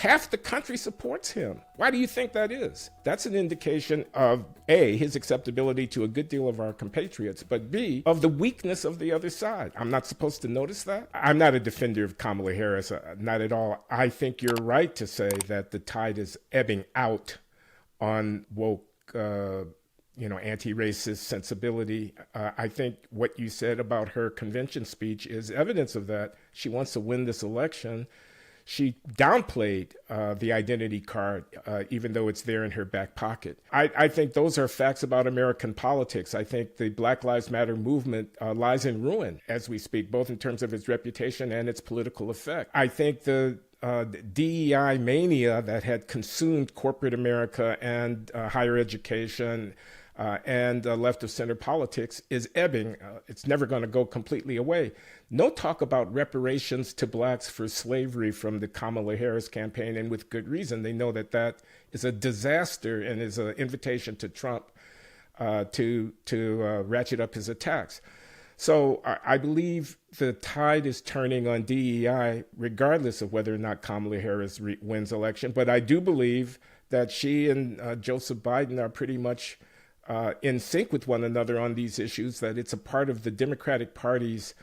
Half the country supports him. Why do you think that is? That's an indication of A, his acceptability to a good deal of our compatriots, but B, of the weakness of the other side. I'm not supposed to notice that? I'm not a defender of Kamala Harris, not at all. I think you're right to say that the tide is ebbing out on woke, anti-racist sensibility. I think what you said about her convention speech is evidence of that. She wants to win this election. She downplayed the identity card, even though it's there in her back pocket. I think those are facts about American politics. I think the Black Lives Matter movement lies in ruin as we speak, both in terms of its reputation and its political effect. I think the DEI mania that had consumed corporate America and higher education and left of center politics is ebbing. It's never going to go completely away. No talk about reparations to blacks for slavery from the Kamala Harris campaign, and with good reason. They know that that is a disaster and is an invitation to Trump to ratchet up his attacks. So I believe the tide is turning on DEI, regardless of whether or not Kamala Harris wins election. But I do believe that she and Joseph Biden are pretty much in sync with one another on these issues, that it's a part of the Democratic Party's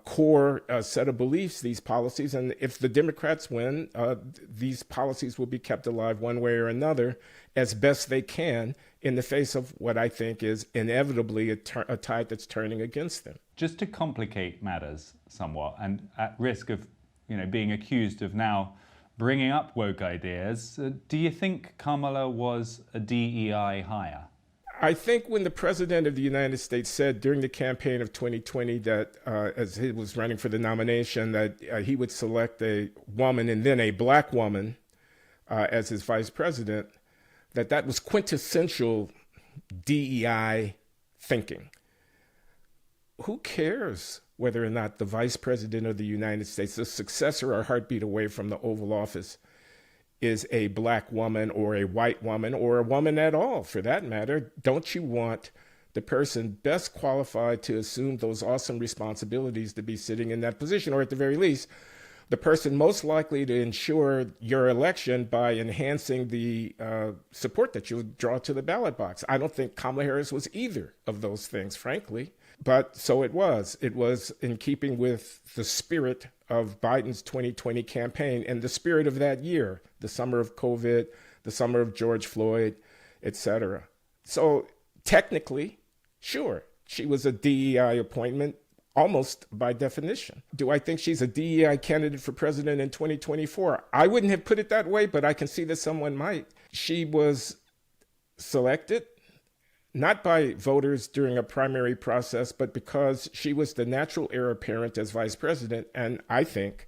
core set of beliefs, these policies. And if the Democrats win, these policies will be kept alive one way or another as best they can in the face of what I think is inevitably a tide that's turning against them. Just to complicate matters somewhat, and at risk of being accused of now bringing up woke ideas, do you think Kamala was a DEI hire? I think when the president of the United States said during the campaign of 2020 that as he was running for the nomination, that he would select a woman and then a black woman as his vice president, that was quintessential DEI thinking. Who cares whether or not the vice president of the United States, the successor or heartbeat away from the Oval Office, is a black woman or a white woman or a woman at all, for that matter? Don't you want the person best qualified to assume those awesome responsibilities to be sitting in that position, or at the very least, the person most likely to ensure your election by enhancing the support that you draw to the ballot box? I don't think Kamala Harris was either of those things, frankly. But so it was. It was in keeping with the spirit of Biden's 2020 campaign and the spirit of that year, the summer of COVID, the summer of George Floyd, et cetera. So technically, sure, she was a DEI appointment almost by definition. Do I think she's a DEI candidate for president in 2024? I wouldn't have put it that way, but I can see that someone might. She was selected not by voters during a primary process, but because she was the natural heir apparent as vice president. And I think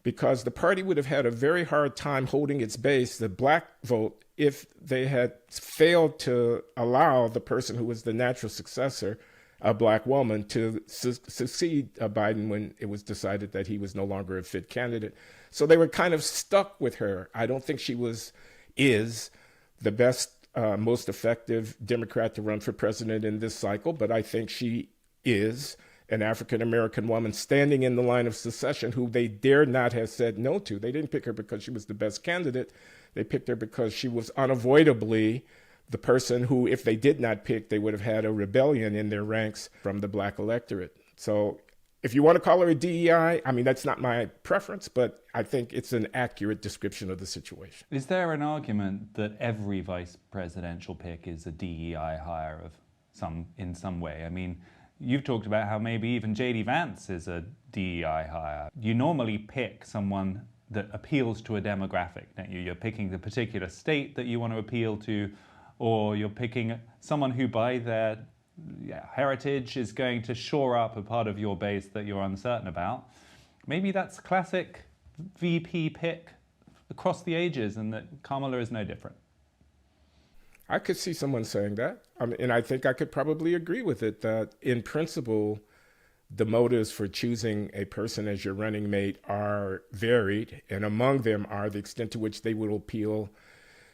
because the party would have had a very hard time holding its base, the black vote, if they had failed to allow the person who was the natural successor, a black woman, to succeed Biden when it was decided that he was no longer a fit candidate. So they were kind of stuck with her. I don't think she is the best most effective Democrat to run for president in this cycle, but I think she is an African-American woman standing in the line of succession who they dare not have said no to. They didn't pick her because she was the best candidate. They picked her because she was unavoidably the person who, if they did not pick, they would have had a rebellion in their ranks from the black electorate. So if you want to call her a DEI, I mean, that's not my preference, but I think it's an accurate description of the situation. Is there an argument that every vice presidential pick is a DEI hire in some way? I mean, you've talked about how maybe even J.D. Vance is a DEI hire. You normally pick someone that appeals to a demographic, don't you? You're picking the particular state that you want to appeal to, or you're picking someone who by their heritage is going to shore up a part of your base that you're uncertain about. Maybe that's classic VP pick across the ages, and that Kamala is no different. I could see someone saying that. And I think I could probably agree with it, that in principle, the motives for choosing a person as your running mate are varied. And among them are the extent to which they will appeal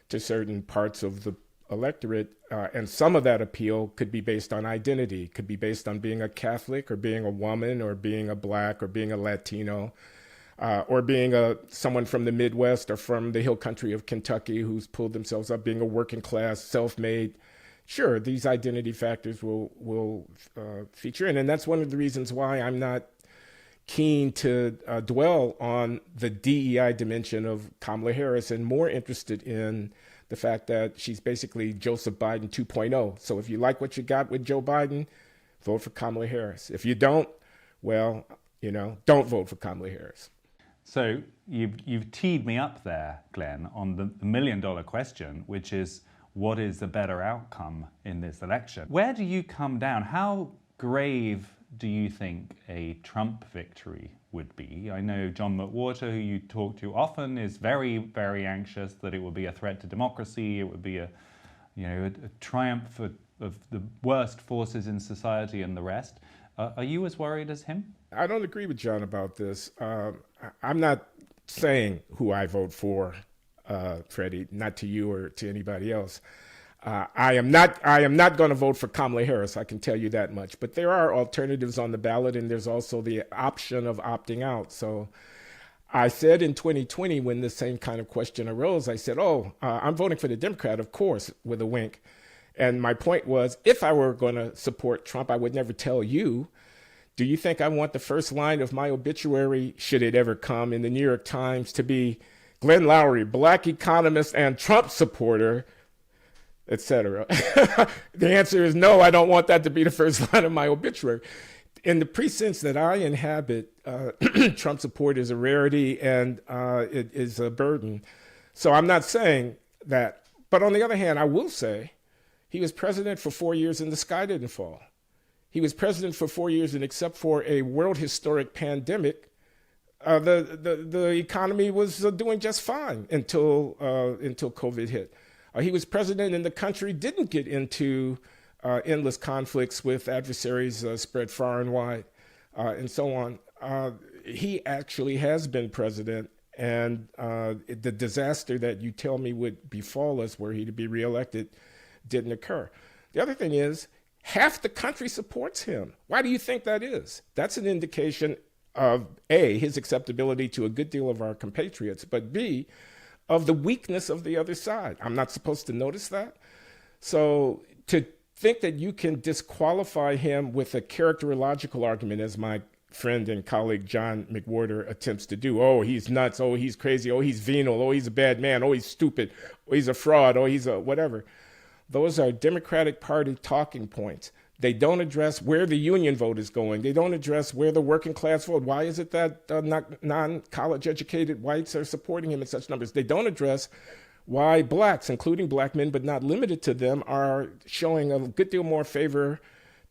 to certain parts of the electorate, and some of that appeal could be based on identity, could be based on being a Catholic or being a woman or being a black or being a Latino. or being someone from the Midwest or from the hill country of Kentucky who's pulled themselves up, being a working class, self-made. Sure, these identity factors will feature in, and that's one of the reasons why I'm not keen to dwell on the DEI dimension of Kamala Harris and more interested in the fact that she's basically Joseph Biden 2.0. So if you like what you got with Joe Biden, vote for Kamala Harris. If you don't, well, don't vote for Kamala Harris. So you've teed me up there, Glenn, on the million-dollar question, which is, what is the better outcome in this election? Where do you come down? How grave do you think a Trump victory would be? I know John McWhorter, who you talk to often, is very, very anxious that it would be a threat to democracy. It would be a triumph of the worst forces in society and the rest. Are you as worried as him? I don't agree with John about this. I'm not saying who I vote for, Freddie, not to you or to anybody else. I am not going to vote for Kamala Harris, I can tell you that much. But there are alternatives on the ballot, and there's also the option of opting out. So I said in 2020, when the same kind of question arose, I said, I'm voting for the Democrat, of course, with a wink. And my point was, if I were going to support Trump, I would never tell you. Do you think I want the first line of my obituary, should it ever come, in the New York Times to be Glenn Loury, black economist and Trump supporter, etc.? The answer is no, I don't want that to be the first line of my obituary. In the precincts that I inhabit, Trump support is a rarity and it is a burden. So I'm not saying that. But on the other hand, I will say he was president for 4 years and the sky didn't fall. He was president for 4 years, and except for a world historic pandemic, the economy was doing just fine until COVID hit. He was president, and the country didn't get into endless conflicts with adversaries spread far and wide, and so on. He actually has been president, and the disaster that you tell me would befall us were he to be reelected didn't occur. The other thing is, half the country supports him. Why do you think that is? That's an indication of A, his acceptability to a good deal of our compatriots, but B, of the weakness of the other side. I'm not supposed to notice that. So to think that you can disqualify him with a characterological argument, as my friend and colleague John McWhorter attempts to do, oh, he's nuts, oh, he's crazy, oh, he's venal, oh, he's a bad man, oh, he's stupid, oh, he's a fraud, oh, he's a whatever. Those are Democratic Party talking points. They don't address where the union vote is going. They don't address where the working class vote. Why is it that non-college educated whites are supporting him in such numbers? They don't address why blacks, including black men, but not limited to them, are showing a good deal more favor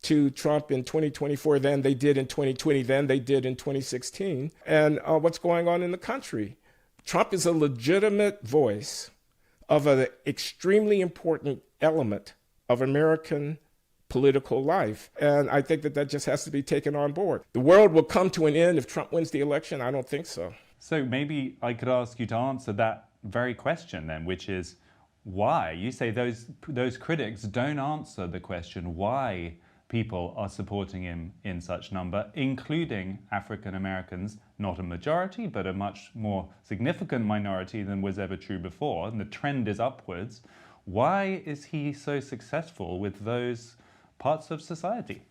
to Trump in 2024 than they did in 2020, than they did in 2016, and what's going on in the country. Trump is a legitimate voice of an extremely important element of American political life. And I think that just has to be taken on board. The world will come to an end if Trump wins the election. I don't think so. So maybe I could ask you to answer that very question then, which is why? You say those critics don't answer the question why people are supporting him in such number, including African Americans, not a majority, but a much more significant minority than was ever true before, and the trend is upwards. Why is he so successful with those parts of society?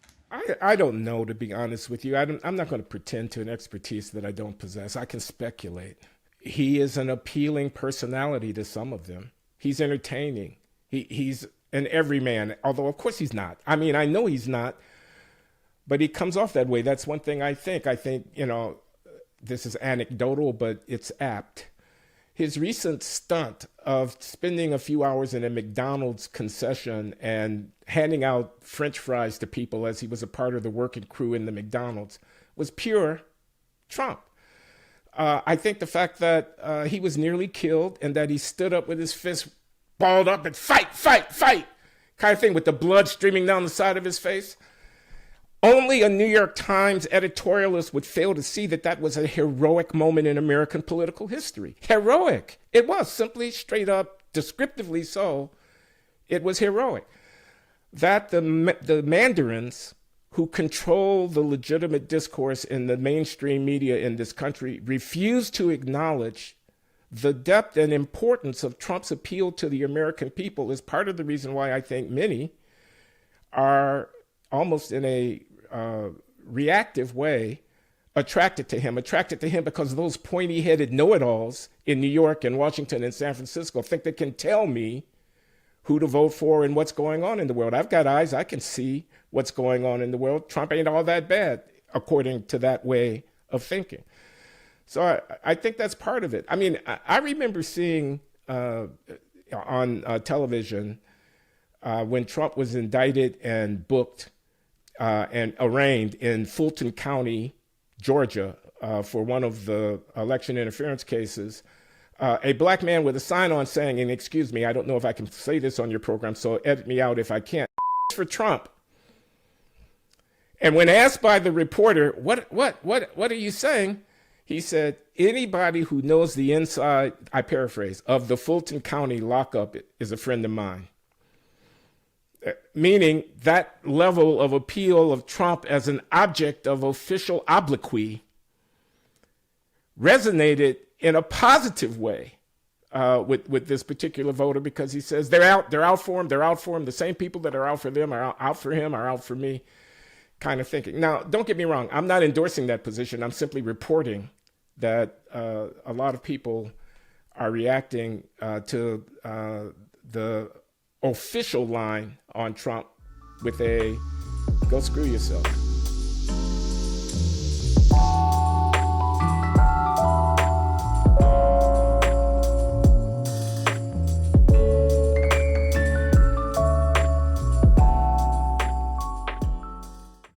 I don't know, to be honest with you. I'm not going to pretend to an expertise that I don't possess. I can speculate. He is an appealing personality to some of them. He's entertaining. He's an everyman, although of course he's not. I mean, I know he's not, but he comes off that way. That's one thing I think. I think, this is anecdotal, but it's apt. His recent stunt of spending a few hours in a McDonald's concession and handing out French fries to people as he was a part of the working crew in the McDonald's was pure Trump. I think the fact that he was nearly killed and that he stood up with his fist balled up and fight, kind of thing, with the blood streaming down the side of his face. Only a New York Times editorialist would fail to see that was a heroic moment in American political history. Heroic. It was simply, straight up, descriptively so. It was heroic. That the mandarins who control the legitimate discourse in the mainstream media in this country refuse to acknowledge the depth and importance of Trump's appeal to the American people is part of the reason why I think many are almost in a reactive way attracted to him because those pointy-headed know-it-alls in New York and Washington and San Francisco think they can tell me who to vote for and what's going on in the world. I've got eyes. I can see what's going on in the world. Trump ain't all that bad, according to that way of thinking. So I think that's part of it. I mean, I remember seeing on television when Trump was indicted and booked and arraigned in Fulton County, Georgia, for one of the election interference cases, a black man with a sign on saying, and excuse me, I don't know if I can say this on your program, so edit me out if I can't, for Trump. And when asked by the reporter, what are you saying? He said, anybody who knows the inside, I paraphrase, of the Fulton County lockup is a friend of mine. Meaning that level of appeal of Trump as an object of official obloquy resonated in a positive way with this particular voter, because he says they're out for him. The same people that are out for them are out for him, are out for me, kind of thinking. Now, don't get me wrong. I'm not endorsing that position. I'm simply reporting that a lot of people are reacting to the official line on Trump with a "go screw yourself."